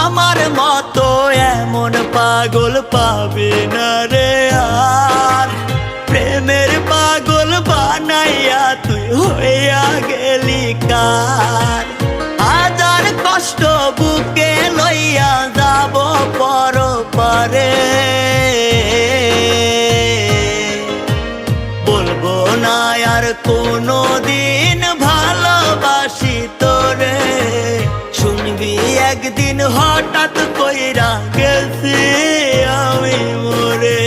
আমার মতো এমন পাগল পাবে না রে আর। প্রেমের পাগল বানাইয়া তুই হইয়া গেলি কার। হাজার কষ্ট বুকে লইয়া যাব পরপারে, বলবো না আর কোনো দিন ভালোবাসি তোরে। শুনবি একদিন হঠাৎ কইরা গেছি আমি মরে।